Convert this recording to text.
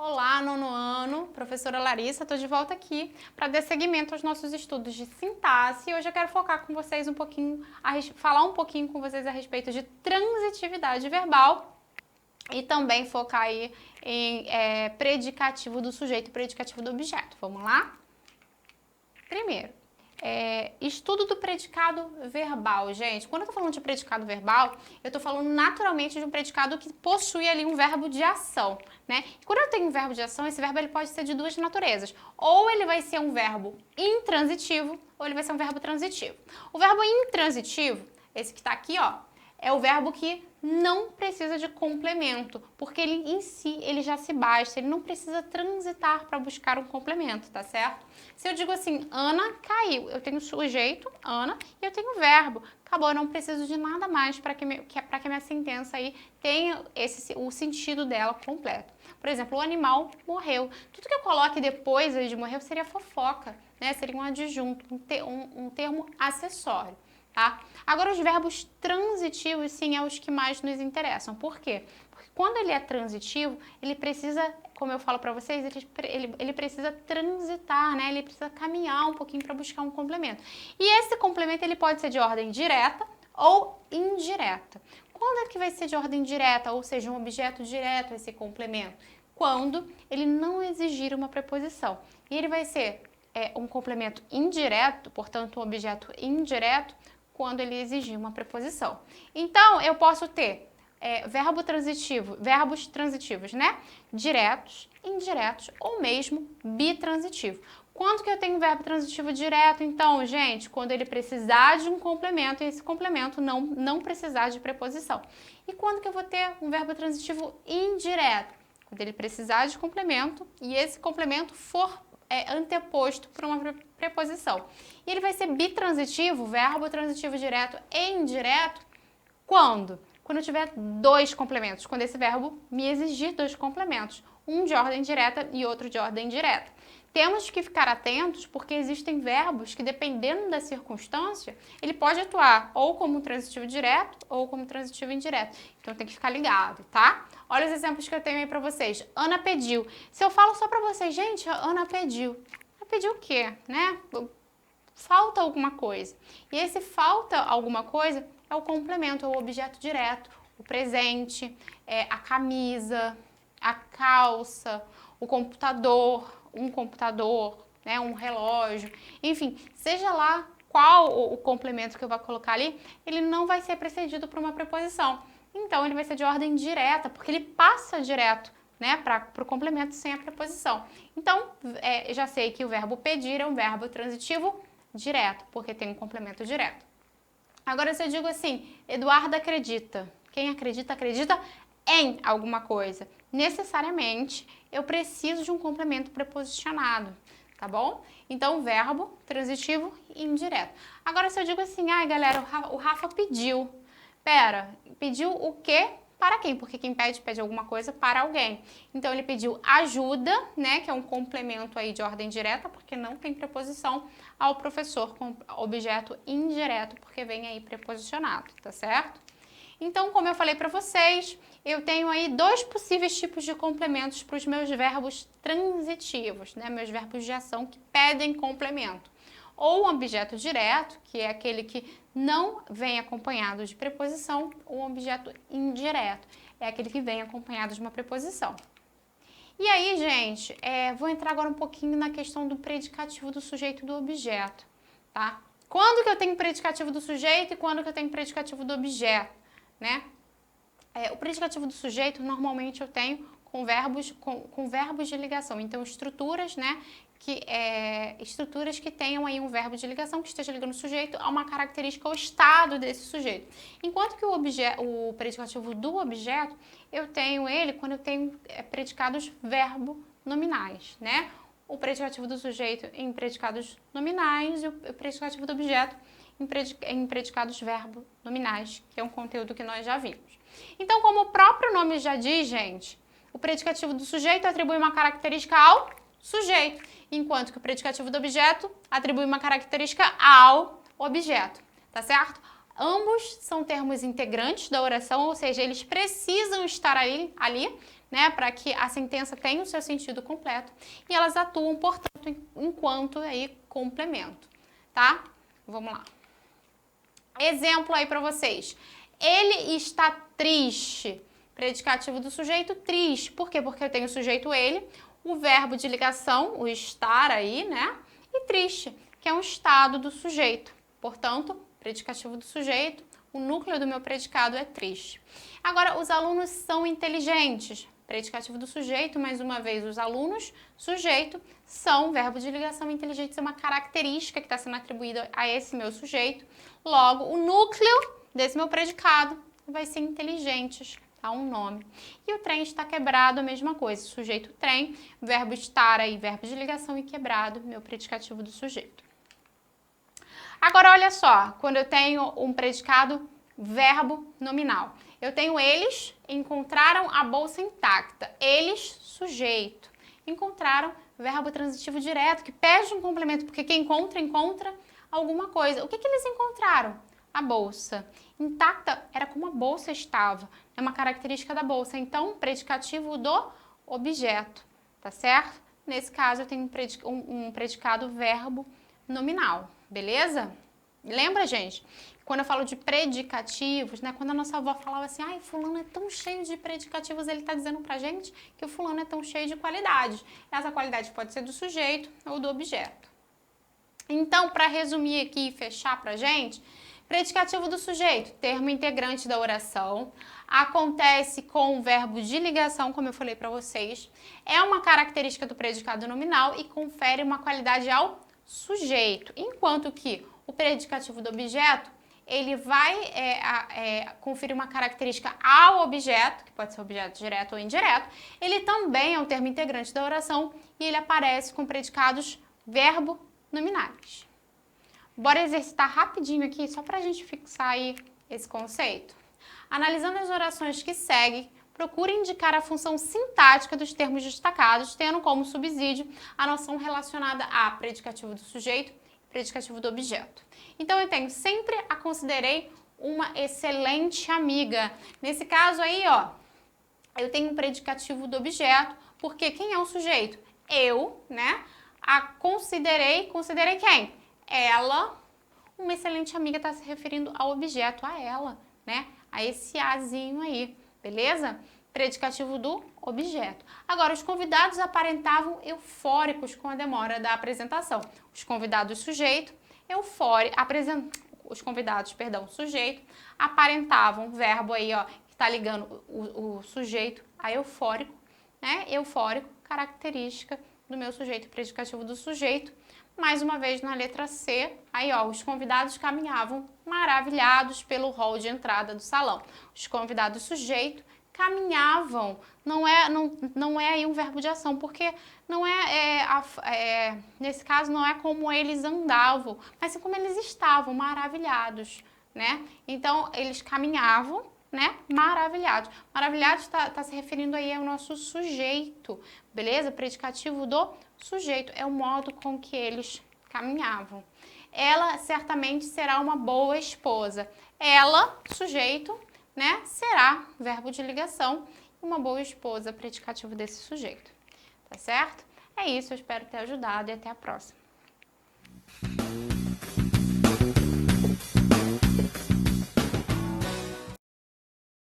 Olá, nono ano, professora Larissa, estou de volta aqui para dar seguimento aos nossos estudos de sintaxe. Hoje eu quero focar com vocês um pouquinho, falar um pouquinho com vocês a respeito de transitividade verbal e também focar aí em predicativo do sujeito e predicativo do objeto. Vamos lá? Primeiro, estudo do predicado verbal. Gente, quando eu tô falando de predicado verbal, eu tô falando naturalmente de um predicado que possui ali um verbo de ação, né? E quando eu tenho um verbo de ação, esse verbo ele pode ser de duas naturezas. Ou ele vai ser um verbo intransitivo, ou ele vai ser um verbo transitivo. O verbo intransitivo, esse que tá aqui, ó, é o verbo que não precisa de complemento, porque ele em si, ele já se basta, ele não precisa transitar para buscar um complemento, tá certo? Se eu digo assim, Ana caiu, eu tenho sujeito, Ana, e eu tenho verbo. Acabou, eu não preciso de nada mais para que minha sentença aí tenha o sentido dela completo. Por exemplo, o animal morreu. Tudo que eu coloque depois de morreu seria fofoca, né? Seria um adjunto, um termo acessório. Tá? Agora, os verbos transitivos, sim, é os que mais nos interessam. Por quê? Porque quando ele é transitivo, ele precisa, como eu falo para vocês, ele precisa transitar, né? Ele precisa caminhar um pouquinho para buscar um complemento. E esse complemento, ele pode ser de ordem direta ou indireta. Quando é que vai ser de ordem direta, ou seja, um objeto direto esse complemento? Quando ele não exigir uma preposição. E ele vai ser um complemento indireto, portanto, um objeto indireto, quando ele exigir uma preposição. Então, eu posso ter verbos transitivos, né? Diretos, indiretos ou mesmo bitransitivo. Quando que eu tenho verbo transitivo direto? Então, gente, quando ele precisar de um complemento e esse complemento não precisar de preposição. E quando que eu vou ter um verbo transitivo indireto? Quando ele precisar de complemento e esse complemento for anteposto por uma preposição. E ele vai ser bitransitivo, verbo transitivo direto e indireto, quando? Quando eu tiver dois complementos, quando esse verbo me exigir dois complementos, um de ordem direta e outro de ordem indireta. Temos que ficar atentos porque existem verbos que, dependendo da circunstância, ele pode atuar ou como transitivo direto ou como transitivo indireto. Então tem que ficar ligado, tá? Olha os exemplos que eu tenho aí pra vocês. Ana pediu. Se eu falo só pra vocês, gente, a Ana pediu. Ela pediu o quê, né? Falta alguma coisa. E esse falta alguma coisa é o complemento, é o objeto direto, o presente, a camisa, a calça, o computador, um computador, né, um relógio, enfim, seja lá qual o complemento que eu vou colocar ali, ele não vai ser precedido por uma preposição. Então, ele vai ser de ordem direta, porque ele passa direto, né, para o complemento sem a preposição. Então, já sei que o verbo pedir é um verbo transitivo direto, porque tem um complemento direto. Agora, se eu digo assim, Eduardo acredita. Quem acredita, acredita em alguma coisa. Necessariamente, eu preciso de um complemento preposicionado, tá bom? Então, verbo transitivo e indireto. Agora, se eu digo assim, ai, galera, o Rafa pediu. Pera, pediu o quê? Para quem? Porque quem pede alguma coisa para alguém. Então, ele pediu ajuda, né, que é um complemento aí de ordem direta, porque não tem preposição, ao professor com objeto indireto, porque vem aí preposicionado, tá certo? Então, como eu falei para vocês, eu tenho aí dois possíveis tipos de complementos para os meus verbos transitivos, né, meus verbos de ação que pedem complemento. Ou um objeto direto, que é aquele que não vem acompanhado de preposição, ou um objeto indireto, é aquele que vem acompanhado de uma preposição. E aí, gente, vou entrar agora um pouquinho na questão do predicativo do sujeito e do objeto, tá? Quando que eu tenho predicativo do sujeito e quando que eu tenho predicativo do objeto, né? O predicativo do sujeito, normalmente eu tenho com verbos de ligação, então estruturas, né? Estruturas que tenham aí um verbo de ligação que esteja ligando o sujeito a uma característica ou estado desse sujeito. Enquanto que o predicativo do objeto, eu tenho ele quando eu tenho predicados verbo nominais, né? O predicativo do sujeito em predicados nominais e o predicativo do objeto em predicados verbo nominais, que é um conteúdo que nós já vimos. Então, como o próprio nome já diz, gente, o predicativo do sujeito atribui uma característica ao sujeito, enquanto que o predicativo do objeto atribui uma característica ao objeto, tá certo? Ambos são termos integrantes da oração, ou seja, eles precisam estar ali, né, para que a sentença tenha o seu sentido completo. E elas atuam, portanto, enquanto aí complemento, tá? Vamos lá. Exemplo aí para vocês. Ele está triste. Predicativo do sujeito, triste. Por quê? Porque eu tenho o sujeito ele, o verbo de ligação, o estar aí, né? E triste, que é um estado do sujeito. Portanto, predicativo do sujeito, o núcleo do meu predicado é triste. Agora, os alunos são inteligentes. Predicativo do sujeito, mais uma vez, os alunos, sujeito, são, verbo de ligação, inteligentes é uma característica que está sendo atribuída a esse meu sujeito. Logo, o núcleo desse meu predicado vai ser inteligentes, tá? Um nome. E o trem está quebrado, a mesma coisa. Sujeito trem, verbo estar aí, verbo de ligação e quebrado, meu predicativo do sujeito. Agora, olha só, quando eu tenho um predicado verbo nominal. Eu tenho eles, encontraram a bolsa intacta. Eles, sujeito. Encontraram verbo transitivo direto, que pede um complemento, porque quem encontra alguma coisa. O que eles encontraram? A bolsa. Intacta era como a bolsa estava. É uma característica da bolsa. Então, predicativo do objeto, tá certo? Nesse caso, eu tenho um predicado verbo nominal, beleza? Lembra, gente? Quando eu falo de predicativos, né? Quando a nossa avó falava assim, ai, fulano é tão cheio de predicativos, ele está dizendo pra gente que o fulano é tão cheio de qualidades. Essa qualidade pode ser do sujeito ou do objeto. Então, para resumir aqui e fechar pra gente, predicativo do sujeito, termo integrante da oração, acontece com o verbo de ligação, como eu falei para vocês, é uma característica do predicado nominal e confere uma qualidade ao sujeito, enquanto que o predicativo do objeto, ele vai conferir uma característica ao objeto, que pode ser objeto direto ou indireto, ele também é um termo integrante da oração e ele aparece com predicados verbo nominais. Bora exercitar rapidinho aqui, só para a gente fixar aí esse conceito. Analisando as orações que seguem, procure indicar a função sintática dos termos destacados, tendo como subsídio a noção relacionada a predicativo do sujeito e predicativo do objeto. Então, eu tenho sempre a considerei uma excelente amiga. Nesse caso aí, ó, eu tenho um predicativo do objeto, porque quem é o sujeito? Eu, né? Considerei quem? Ela, uma excelente amiga, está se referindo ao objeto, a ela, né? A esse azinho aí, beleza? Predicativo do objeto. Agora, os convidados aparentavam eufóricos com a demora da apresentação. Os convidados sujeito, os convidados, perdão, sujeito, aparentavam, verbo aí, ó, que está ligando o sujeito a eufórico, né? Eufórico, característica do meu sujeito, predicativo do sujeito. Mais uma vez na letra C, aí ó, os convidados caminhavam maravilhados pelo hall de entrada do salão. Os convidados sujeito caminhavam, não é aí um verbo de ação, porque não nesse caso não é como eles andavam, mas sim como eles estavam, maravilhados, né? Então, eles caminhavam, né? Maravilhados. Maravilhados tá se referindo aí ao nosso sujeito, beleza? Predicativo do sujeito, é o modo com que eles caminhavam. Ela certamente será uma boa esposa. Ela, sujeito, né? Será verbo de ligação, uma boa esposa, predicativo desse sujeito. Tá certo? É isso, eu espero ter ajudado e até a próxima.